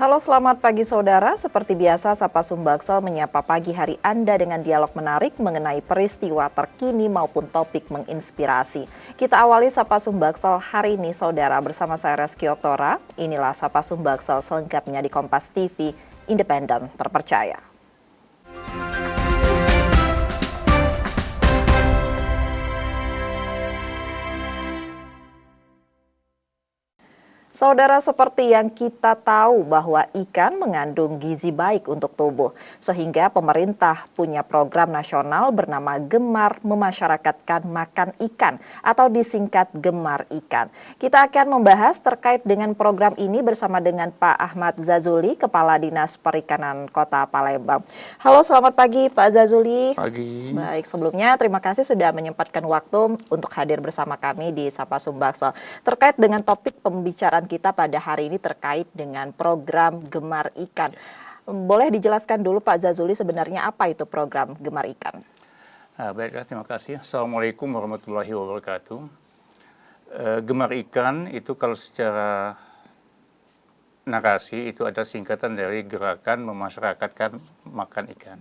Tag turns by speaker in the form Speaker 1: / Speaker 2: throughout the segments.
Speaker 1: Halo, selamat pagi saudara. Seperti biasa, Sapa Sumbaksel menyapa pagi hari Anda dengan dialog menarik mengenai peristiwa terkini maupun topik menginspirasi. Kita awali Sapa Sumbaksel hari ini saudara bersama saya Reski Oktora. Inilah Sapa Sumbaksel selengkapnya di Kompas TV, independen, terpercaya. Saudara, seperti yang kita tahu bahwa ikan mengandung gizi baik untuk tubuh, sehingga pemerintah punya program nasional bernama Gemar Memasyarakatkan Makan Ikan atau disingkat Gemar Ikan. Kita akan membahas terkait dengan program ini bersama dengan Pak Ahmad Zazuli, Kepala Dinas Perikanan Kota Palembang. Halo, selamat pagi Pak Zazuli.
Speaker 2: Pagi.
Speaker 1: Baik, sebelumnya terima kasih sudah menyempatkan waktu untuk hadir bersama kami di Sapa Sumbaksel. Terkait dengan topik pembicaraan kita pada hari ini terkait dengan program Gemar Ikan. Boleh dijelaskan dulu Pak Zazuli sebenarnya apa itu program Gemar Ikan?
Speaker 2: Baiklah, terima kasih. Assalamualaikum warahmatullahi wabarakatuh. Gemar Ikan itu kalau secara narasi itu ada singkatan dari Gerakan Memasyarakatkan Makan Ikan.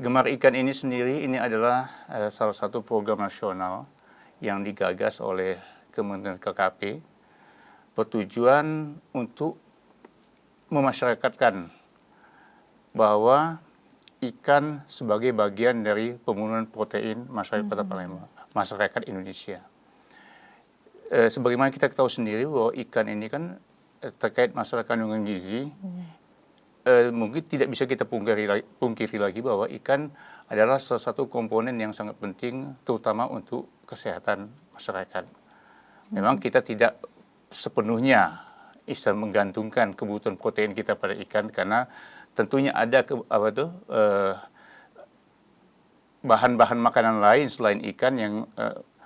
Speaker 2: Gemar Ikan ini sendiri ini adalah salah satu program nasional yang digagas oleh Kementerian KKP, bertujuan untuk memasyarakatkan bahwa ikan sebagai bagian dari pemenuhan protein masyarakat Kota Palembang, masyarakat Indonesia. Sebagaimana kita tahu sendiri bahwa ikan ini kan terkait masalah kandungan gizi, mungkin tidak bisa kita pungkiri lagi bahwa ikan adalah salah satu komponen yang sangat penting, terutama untuk kesehatan masyarakat. Memang kita tidak sepenuhnya bisa menggantungkan kebutuhan protein kita pada ikan, karena tentunya ada bahan-bahan makanan lain selain ikan yang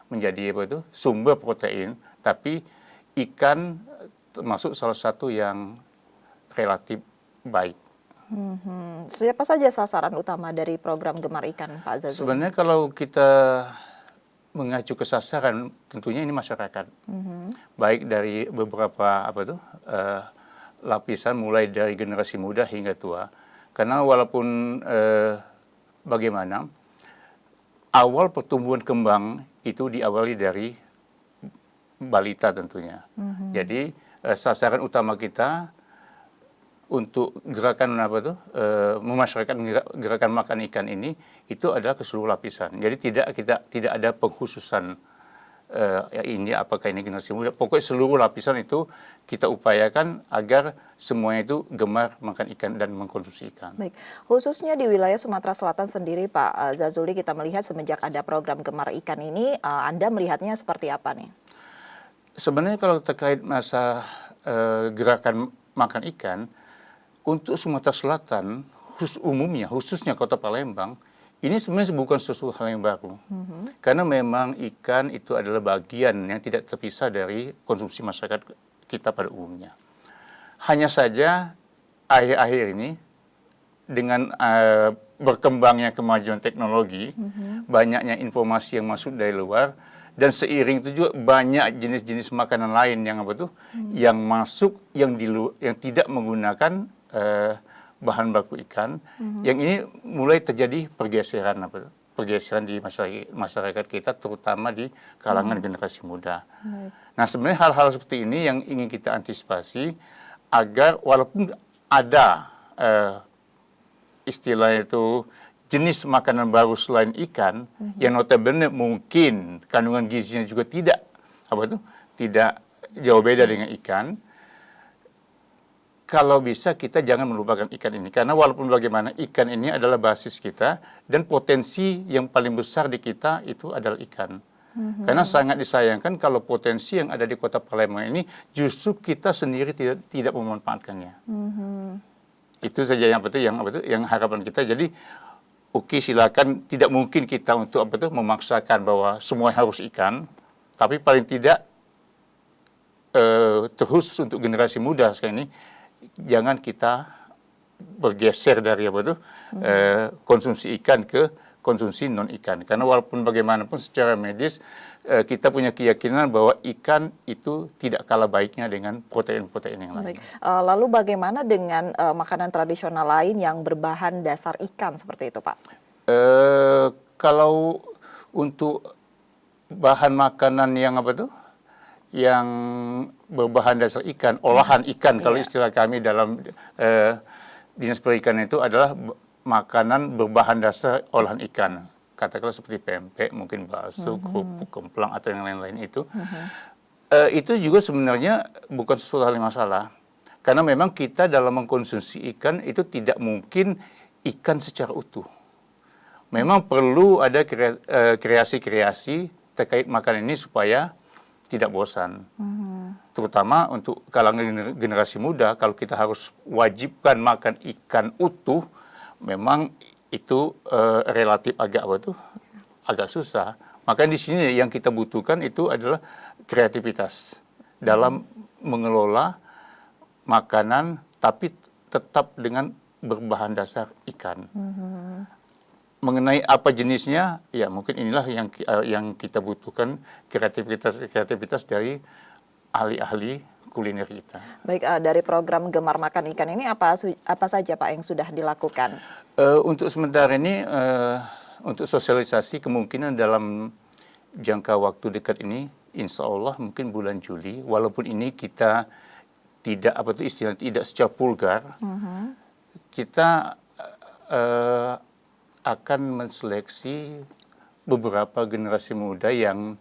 Speaker 2: menjadi sumber protein, tapi ikan termasuk salah satu yang relatif baik.
Speaker 1: Siapa saja sasaran utama dari program Gemar Ikan, Pak Zazuli?
Speaker 2: Sebenarnya kalau kita mengacu ke sasaran, tentunya ini masyarakat, baik dari beberapa lapisan, mulai dari generasi muda hingga tua. Karena walaupun bagaimana awal pertumbuhan kembang itu diawali dari balita tentunya. Jadi sasaran utama kita untuk gerakan memasyarakatkan gerakan makan ikan ini itu adalah ke seluruh lapisan. Jadi tidak ada pengkhususan ini apakah ini generasi muda. Pokoknya seluruh lapisan itu kita upayakan agar semuanya itu gemar makan ikan dan mengkonsumsi ikan.
Speaker 1: Baik, khususnya di wilayah Sumatera Selatan sendiri Pak Zazuli, kita melihat semenjak ada program Gemar Ikan ini, Anda melihatnya seperti apa nih?
Speaker 2: Sebenarnya kalau terkait masa gerakan makan ikan, untuk Sumatera Selatan, khususnya Kota Palembang, ini sebenarnya bukan sesuatu hal yang baru. Karena memang ikan itu adalah bagian yang tidak terpisah dari konsumsi masyarakat kita pada umumnya. Hanya saja akhir-akhir ini, dengan berkembangnya kemajuan teknologi, banyaknya informasi yang masuk dari luar, dan seiring itu juga banyak jenis-jenis makanan lain yang masuk yang tidak menggunakan bahan baku ikan, yang ini mulai terjadi pergeseran di masyarakat kita, terutama di kalangan generasi muda. Nah, sebenarnya hal-hal seperti ini yang ingin kita antisipasi agar walaupun ada istilah itu jenis makanan baru selain ikan, yang notabene mungkin kandungan gizinya juga tidak jauh beda dengan ikan. Kalau bisa kita jangan melupakan ikan ini, karena walaupun bagaimana ikan ini adalah basis kita, dan potensi yang paling besar di kita itu adalah ikan. Karena sangat disayangkan kalau potensi yang ada di Kota Palembang ini justru kita sendiri tidak memanfaatkannya. Itu saja yang harapan kita. Jadi oke, silakan, tidak mungkin kita untuk memaksakan bahwa semua harus ikan, tapi paling tidak terkhusus untuk generasi muda sekarang ini, jangan kita bergeser dari konsumsi ikan ke konsumsi non ikan. Karena walaupun bagaimanapun secara medis kita punya keyakinan bahwa ikan itu tidak kalah baiknya dengan protein-protein yang lain.
Speaker 1: Baik. Lalu bagaimana dengan makanan tradisional lain yang berbahan dasar ikan seperti itu, Pak?
Speaker 2: Kalau untuk bahan makanan yang apa tuh? Yang berbahan dasar ikan, olahan ikan kalau istilah kami dalam dinas perikanan itu adalah makanan berbahan dasar olahan ikan. Katakanlah seperti pempek, mungkin bakso, kerupuk, kemplang atau yang lain-lain itu. Itu juga sebenarnya bukan sesuatu hal yang masalah. Karena memang kita dalam mengkonsumsi ikan itu tidak mungkin ikan secara utuh. Memang perlu ada kreasi-kreasi terkait makanan ini supaya tidak bosan. Terutama untuk kalangan generasi muda, kalau kita harus wajibkan makan ikan utuh, memang itu relatif agak susah. Maka di sini yang kita butuhkan itu adalah kreativitas dalam mengelola makanan, tapi tetap dengan berbahan dasar ikan. Mengenai apa jenisnya, ya mungkin inilah yang kita butuhkan, kreativitas dari ahli-ahli kuliner kita.
Speaker 1: Baik, dari program Gemar Makan Ikan ini apa saja Pak yang sudah dilakukan?
Speaker 2: Untuk sementara ini, untuk sosialisasi kemungkinan dalam jangka waktu dekat ini, insya Allah mungkin bulan Juli, walaupun ini kita tidak tidak secara vulgar, kita akan menseleksi beberapa generasi muda yang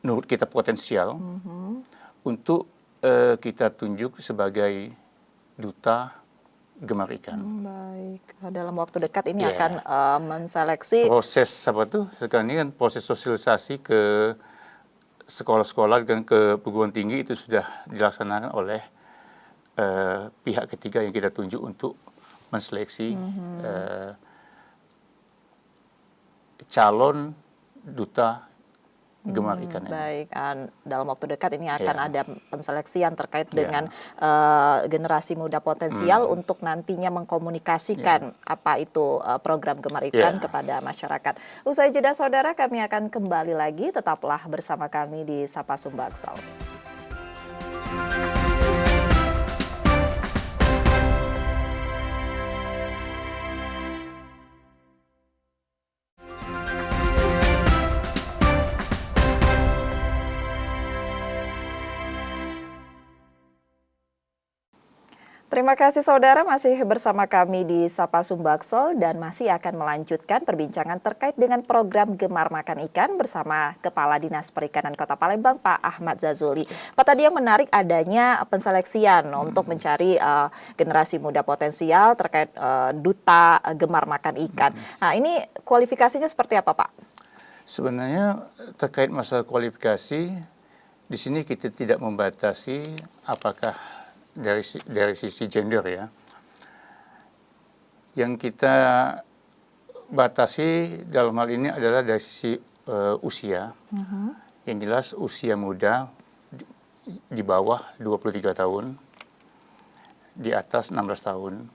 Speaker 2: menurut kita potensial untuk kita tunjuk sebagai duta gemar ikan.
Speaker 1: Baik, dalam waktu dekat ini akan menseleksi.
Speaker 2: Proses sekarang ini kan proses sosialisasi ke sekolah-sekolah dan ke perguruan tinggi itu sudah dilaksanakan oleh pihak ketiga yang kita tunjuk untuk menseleksi calon duta gemar ikan ini.
Speaker 1: Baik, dalam waktu dekat ini akan ada penseleksian terkait dengan generasi muda potensial untuk nantinya mengkomunikasikan apa itu program Gemar Ikan kepada masyarakat. Usai jeda saudara, kami akan kembali lagi, tetaplah bersama kami di Sapa Sumbaksel. Terima kasih saudara, masih bersama kami di Sapa Sumbaksel dan masih akan melanjutkan perbincangan terkait dengan program Gemar Makan Ikan bersama Kepala Dinas Perikanan Kota Palembang, Pak Ahmad Zazuli. Pak, tadi yang menarik adanya penseleksian untuk mencari generasi muda potensial terkait duta Gemar Makan Ikan. Nah, ini kualifikasinya seperti apa, Pak?
Speaker 2: Sebenarnya terkait masalah kualifikasi, di sini kita tidak membatasi apakah dari sisi gender ya. Yang kita batasi dalam hal ini adalah dari sisi usia. Yang jelas usia muda di bawah 23 tahun, di atas 16 tahun.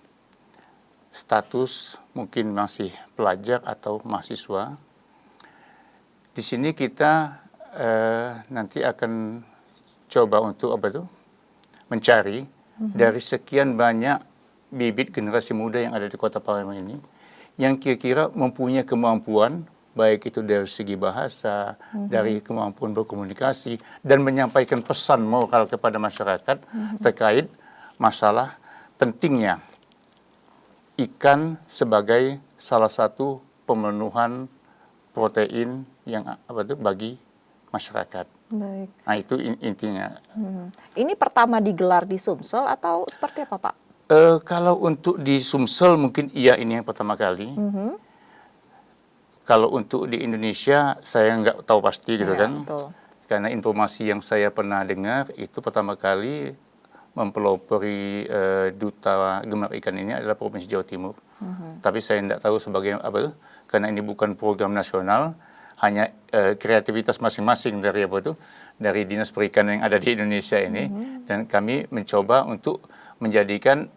Speaker 2: Status mungkin masih pelajar atau mahasiswa. Di sini kita nanti akan coba untuk mencari dari sekian banyak bibit generasi muda yang ada di Kota Palembang ini, yang kira-kira mempunyai kemampuan, baik itu dari segi bahasa, dari kemampuan berkomunikasi, dan menyampaikan pesan moral kepada masyarakat terkait masalah pentingnya ikan sebagai salah satu pemenuhan protein yang bagi masyarakat.
Speaker 1: Baik.
Speaker 2: Nah, itu intinya.
Speaker 1: Ini pertama digelar di Sumsel atau seperti apa, Pak?
Speaker 2: Kalau untuk di Sumsel mungkin iya, ini yang pertama kali. Kalau untuk di Indonesia saya nggak tahu pasti gitu kan.
Speaker 1: Betul.
Speaker 2: Karena informasi yang saya pernah dengar itu pertama kali mempelopori duta gemar ikan ini adalah Provinsi Jawa Timur. Tapi saya tidak tahu sebagai karena ini bukan program nasional, hanya kreativitas masing-masing dari dinas perikanan yang ada di Indonesia ini, dan kami mencoba untuk menjadikan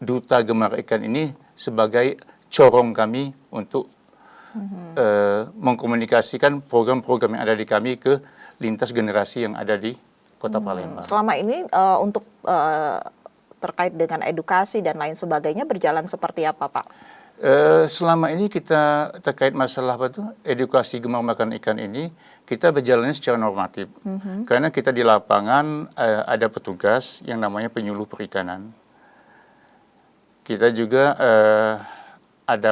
Speaker 2: duta gemar ikan ini sebagai corong kami untuk mengkomunikasikan program-program yang ada di kami ke lintas generasi yang ada di Kota Palembang.
Speaker 1: Selama ini untuk terkait dengan edukasi dan lain sebagainya berjalan seperti apa, Pak?
Speaker 2: Selama ini kita terkait masalah edukasi gemar makan ikan ini kita berjalannya secara normatif. Karena kita di lapangan ada petugas yang namanya penyuluh perikanan. Kita juga ada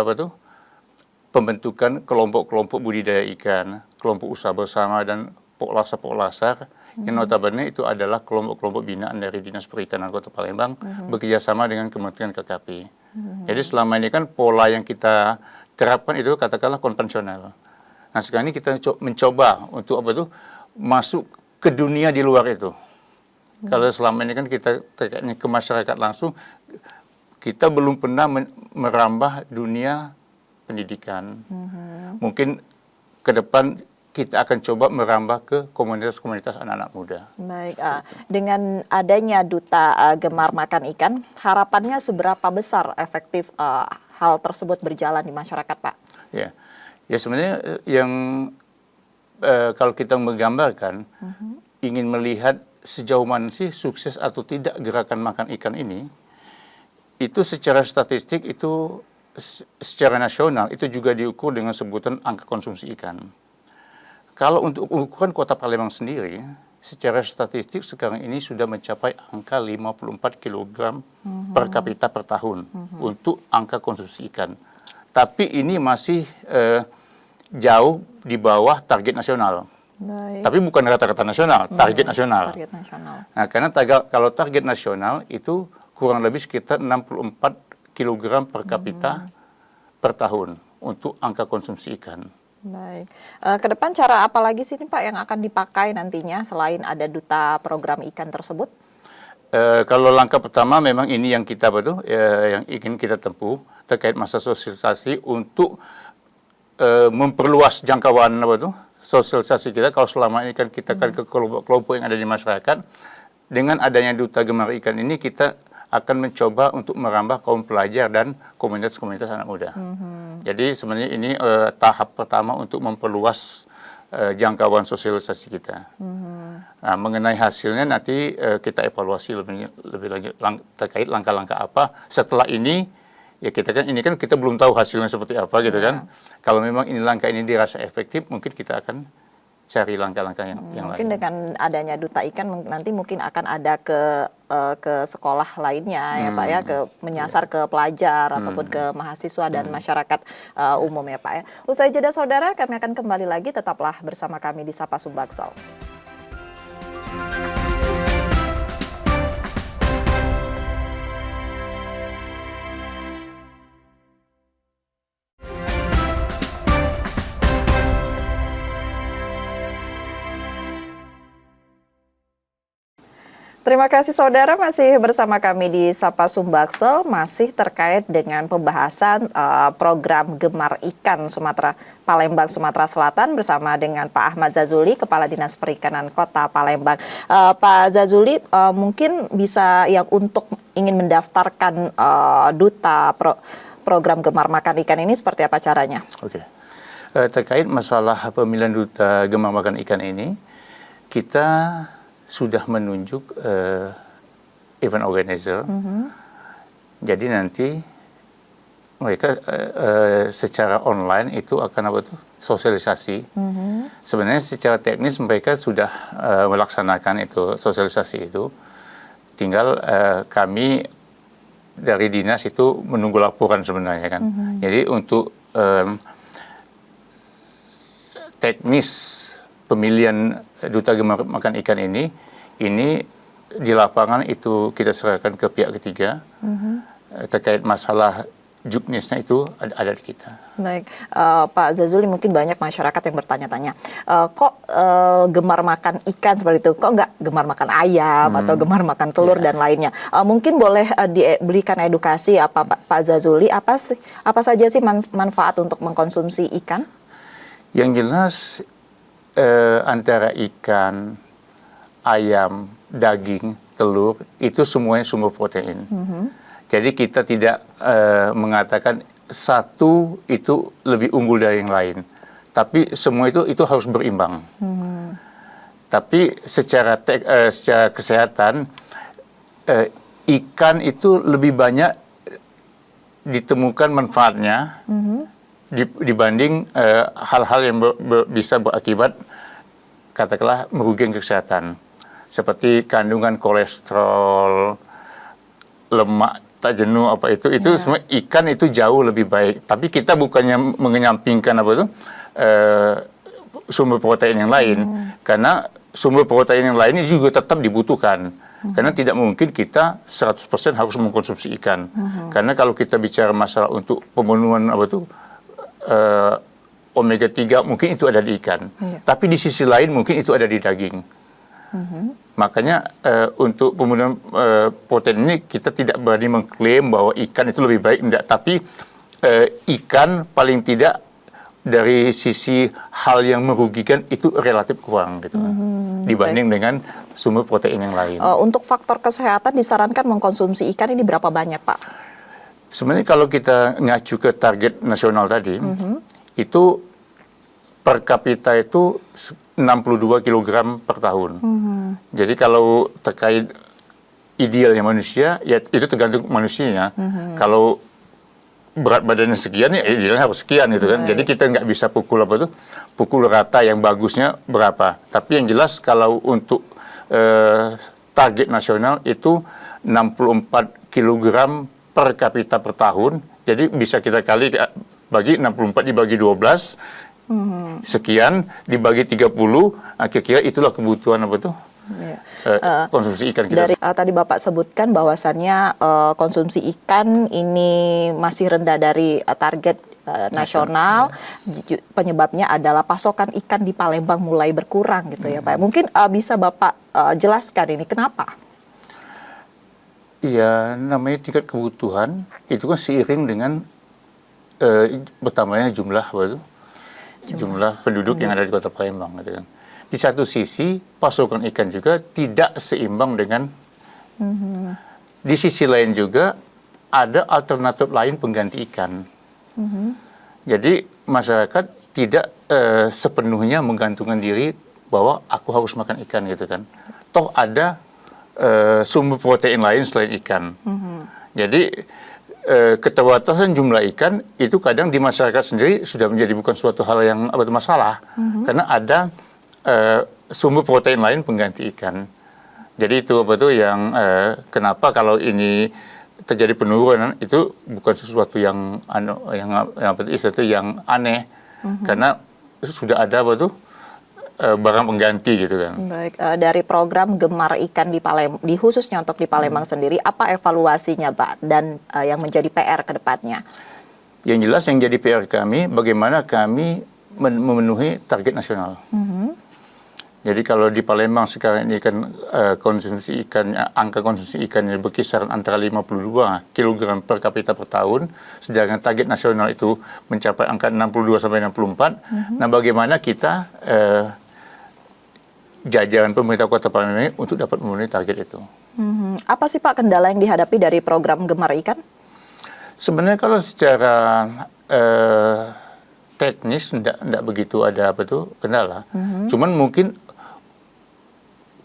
Speaker 2: pembentukan kelompok-kelompok budidaya ikan, kelompok usaha bersama dan poklasar yang notabene itu adalah kelompok-kelompok binaan dari Dinas Perikanan Kota Palembang bekerjasama dengan Kementerian KKP. Jadi selama ini kan pola yang kita terapkan itu katakanlah konvensional. Nah sekarang ini kita mencoba untuk masuk ke dunia di luar itu. Kalau selama ini kan kita terkaitnya ke masyarakat langsung, kita belum pernah merambah dunia pendidikan. Mungkin ke depan kita akan coba merambah ke komunitas-komunitas anak-anak muda.
Speaker 1: Baik, dengan adanya Duta Gemar Makan Ikan, harapannya seberapa besar efektif hal tersebut berjalan di masyarakat, Pak?
Speaker 2: Ya sebenarnya yang kalau kita menggambarkan, ingin melihat sejauh mana sih sukses atau tidak gerakan makan ikan ini, itu secara statistik itu secara nasional itu juga diukur dengan sebutan angka konsumsi ikan. Kalau untuk ukuran Kota Palembang sendiri, secara statistik sekarang ini sudah mencapai angka 54 kg per kapita per tahun untuk angka konsumsi ikan. Tapi ini masih jauh di bawah target nasional.
Speaker 1: Baik.
Speaker 2: Tapi bukan rata-rata nasional, target nasional.
Speaker 1: Target nasional.
Speaker 2: Nah, karena kalau target nasional itu kurang lebih sekitar 64 kg per kapita per tahun untuk angka konsumsi ikan.
Speaker 1: Baik. Ke depan cara apa lagi sih Pak yang akan dipakai nantinya selain ada duta program ikan tersebut?
Speaker 2: Kalau langkah pertama memang ini yang kita yang ingin kita tempuh terkait masa sosialisasi untuk memperluas jangkauan sosialisasi kita. Kalau selama ini kan kita kan ke kelompok-kelompok yang ada di masyarakat, dengan adanya Duta Gemar Ikan ini kita akan mencoba untuk merambah kaum pelajar dan komunitas-komunitas anak muda. Jadi sebenarnya ini tahap pertama untuk memperluas jangkauan sosialisasi kita. Nah, mengenai hasilnya nanti kita evaluasi lebih lanjut terkait langkah-langkah apa setelah ini. Ya ini kan kita belum tahu hasilnya seperti apa gitu kan. Kalau memang ini langkah ini dirasa efektif, mungkin kita akan cari langkah-langkah yang lain.
Speaker 1: Mungkin dengan adanya Duta Ikan nanti mungkin akan ada ke sekolah lainnya ya Pak ya, menyasar ke pelajar ataupun ke mahasiswa dan masyarakat umum ya Pak ya. Usai jeda saudara, kami akan kembali lagi, tetaplah bersama kami di Sapa Sumbaksel. Terima kasih saudara, masih bersama kami di Sapa Sumbaksel, masih terkait dengan pembahasan program Gemar Ikan Palembang, Sumatera Selatan bersama dengan Pak Ahmad Zazuli, Kepala Dinas Perikanan Kota Palembang. Pak Zazuli, mungkin bisa yang untuk ingin mendaftarkan duta program Gemar Makan Ikan ini seperti apa caranya?
Speaker 2: Oke. Terkait masalah pemilihan Duta Gemar Makan Ikan ini, kita sudah menunjuk event organizer. Jadi nanti mereka secara online itu akan sosialisasi. Sebenarnya secara teknis mereka sudah melaksanakan itu sosialisasi itu. Tinggal kami dari dinas itu menunggu laporan sebenarnya kan. Jadi untuk teknis pemilihan Duta Gemar Makan Ikan ini di lapangan itu kita serahkan ke pihak ketiga. Terkait masalah juknisnya itu ada di kita.
Speaker 1: Baik, Pak Zazuli, mungkin banyak masyarakat yang bertanya-tanya, kok gemar makan ikan seperti itu, kok nggak gemar makan ayam atau gemar makan telur dan lainnya. Mungkin boleh diberikan edukasi Pak Zazuli, apa saja sih manfaat untuk mengkonsumsi ikan?
Speaker 2: Yang jelas antara ikan, ayam, daging, telur itu semuanya sumber protein. Jadi kita tidak mengatakan satu itu lebih unggul dari yang lain. Tapi semua itu harus berimbang. Tapi secara kesehatan, ikan itu lebih banyak ditemukan manfaatnya dibanding hal-hal yang bisa berakibat, katakanlah, merugikan kesehatan. Seperti kandungan kolesterol, lemak tak jenuh, apa itu semua ikan itu jauh lebih baik. Tapi kita bukannya mengenyampingkan sumber protein yang lain, karena sumber protein yang lain juga tetap dibutuhkan. Karena tidak mungkin kita 100% harus mengkonsumsi ikan. Karena kalau kita bicara masalah untuk pemenuhan omega 3 mungkin itu ada di ikan. Tapi di sisi lain mungkin itu ada di daging. Makanya untuk pemenuhan protein ini kita tidak berani mengklaim bahwa ikan itu lebih baik, enggak. Tapi ikan paling tidak dari sisi hal yang merugikan itu relatif kurang gitu, dibanding dengan sumber protein yang lain.
Speaker 1: Untuk faktor kesehatan disarankan mengkonsumsi ikan ini berapa banyak, Pak?
Speaker 2: Sebenarnya kalau kita ngacu ke target nasional tadi, itu per kapita itu 62 kg per tahun. Jadi kalau terkait idealnya manusia, ya itu tergantung manusianya. Kalau berat badannya sekian, ya idealnya harus sekian gitu kan. Jadi kita nggak bisa pukul rata yang bagusnya berapa. Tapi yang jelas kalau untuk target nasional itu 64 kg per kapita per tahun. Jadi bisa kita bagi 64 dibagi 12 sekian dibagi 30, kira-kira itulah kebutuhan konsumsi ikan kita.
Speaker 1: Dari tadi Bapak sebutkan bahwasannya konsumsi ikan ini masih rendah dari target nasional. Penyebabnya adalah pasokan ikan di Palembang mulai berkurang gitu ya Pak. Mungkin bisa Bapak jelaskan ini kenapa?
Speaker 2: Iya, namanya tingkat kebutuhan itu kan seiring dengan bertambahnya jumlah penduduk yang ada di Kota Palembang gitu kan. Di satu sisi pasokan ikan juga tidak seimbang dengan di sisi lain juga ada alternatif lain pengganti ikan. Jadi masyarakat tidak sepenuhnya menggantungkan diri bahwa aku harus makan ikan gitu kan. Toh ada sumber protein lain selain ikan. Jadi keterbatasan jumlah ikan itu kadang di masyarakat sendiri sudah menjadi bukan suatu hal yang masalah, karena ada sumber protein lain pengganti ikan. Jadi itu yang kenapa kalau ini terjadi penurunan itu bukan sesuatu yang aneh, karena sudah ada barang pengganti gitu kan.
Speaker 1: Baik, dari program Gemar Ikan di Palembang, khususnya untuk di Palembang sendiri, apa evaluasinya Pak dan yang menjadi PR ke depannya?
Speaker 2: Yang jelas yang jadi PR kami, bagaimana kami memenuhi target nasional. Jadi kalau di Palembang sekarang ini kan angka konsumsi ikannya berkisaran antara 52 kg per kapita per tahun, sedangkan target nasional itu mencapai angka 62 sampai 64. Nah, bagaimana kita jajaran pemerintah Kota Palembang untuk dapat memenuhi target itu?
Speaker 1: Apa sih Pak kendala yang dihadapi dari program Gemar Ikan?
Speaker 2: Sebenarnya kalau secara teknis enggak begitu ada kendala. Cuman mungkin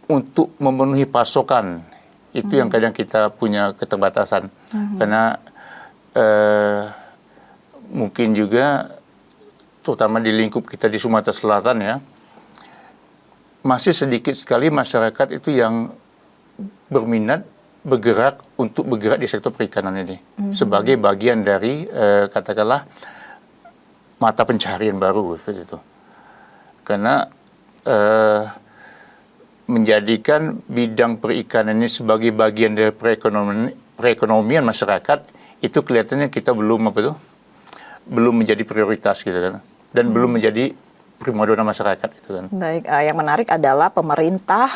Speaker 2: untuk memenuhi pasokan itu yang kadang kita punya keterbatasan. Karena mungkin juga terutama di lingkup kita di Sumatera Selatan ya, masih sedikit sekali masyarakat itu yang berminat bergerak di sektor perikanan ini sebagai bagian dari katakanlah mata pencaharian baru seperti itu. Karena menjadikan bidang perikanan ini sebagai bagian dari perekonomian masyarakat itu kelihatannya kita belum menjadi prioritas gitu kan, dan belum menjadi primadona masyarakat itu kan.
Speaker 1: Baik, yang menarik adalah pemerintah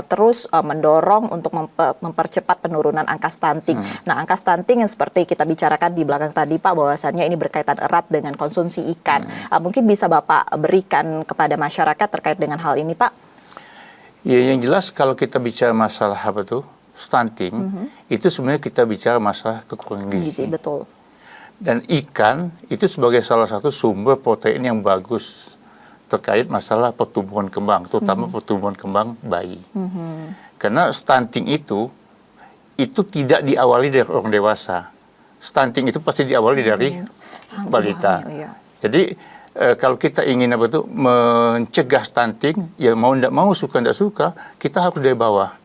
Speaker 1: terus mendorong untuk mempercepat penurunan angka stunting. Nah, angka stunting yang seperti kita bicarakan di belakang tadi Pak, bahwasannya ini berkaitan erat dengan konsumsi ikan. Mungkin bisa Bapak berikan kepada masyarakat terkait dengan hal ini Pak?
Speaker 2: Ya, yang jelas kalau kita bicara masalah stunting, itu sebenarnya kita bicara masalah kekurangan gizi.
Speaker 1: Betul.
Speaker 2: Dan ikan itu sebagai salah satu sumber protein yang bagus terkait masalah pertumbuhan kembang, terutama pertumbuhan kembang bayi. Karena stunting itu tidak diawali dari orang dewasa. Stunting itu pasti diawali dari balita. Jadi kalau kita ingin mencegah stunting, ya mau tidak mau, suka tidak suka, kita harus dari bawah.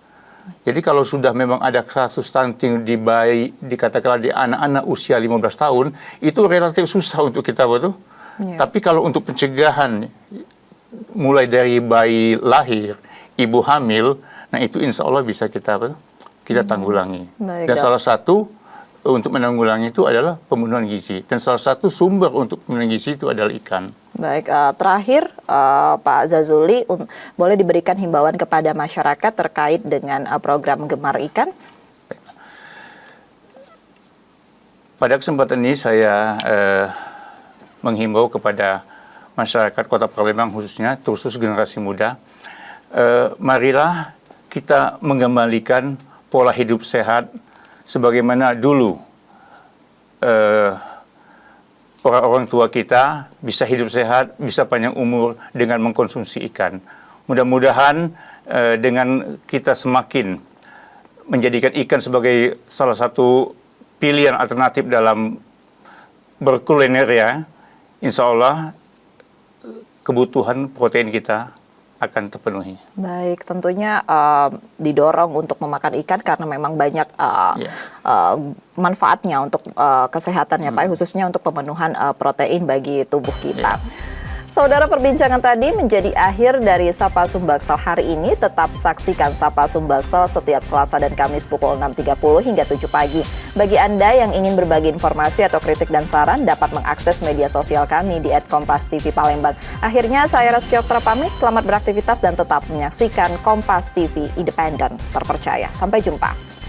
Speaker 2: Jadi kalau sudah memang ada kasus stunting di bayi, dikatakanlah di anak-anak usia 15 tahun, itu relatif susah untuk kita Tapi kalau untuk pencegahan, mulai dari bayi lahir, ibu hamil, nah itu insya Allah bisa kita tanggulangi. Dan salah satu untuk menanggulangi itu adalah pemenuhan gizi. Dan salah satu sumber untuk pemenuhan gizi itu adalah ikan.
Speaker 1: Baik, terakhir Pak Zazuli, boleh diberikan himbauan kepada masyarakat terkait dengan program Gemar Ikan?
Speaker 2: Pada kesempatan ini saya menghimbau kepada masyarakat Kota Palembang khususnya, khusus generasi muda, marilah kita mengembalikan pola hidup sehat sebagaimana dulu orang-orang tua kita bisa hidup sehat, bisa panjang umur dengan mengkonsumsi ikan. Mudah-mudahan dengan kita semakin menjadikan ikan sebagai salah satu pilihan alternatif dalam berkuliner ya, insya Allah kebutuhan protein kita akan terpenuhi.
Speaker 1: Baik, tentunya didorong untuk memakan ikan karena memang banyak manfaatnya untuk kesehatannya Pak, khususnya untuk pemenuhan protein bagi tubuh kita. Saudara, perbincangan tadi menjadi akhir dari Sapa Sumbaksel hari ini. Tetap saksikan Sapa Sumbaksel setiap Selasa dan Kamis pukul 6.30 hingga 7 pagi. Bagi Anda yang ingin berbagi informasi atau kritik dan saran, dapat mengakses media sosial kami di @kompas.tv Palembang. Akhirnya saya Reski Oktra pamit, selamat beraktivitas dan tetap menyaksikan Kompas TV independen terpercaya. Sampai jumpa.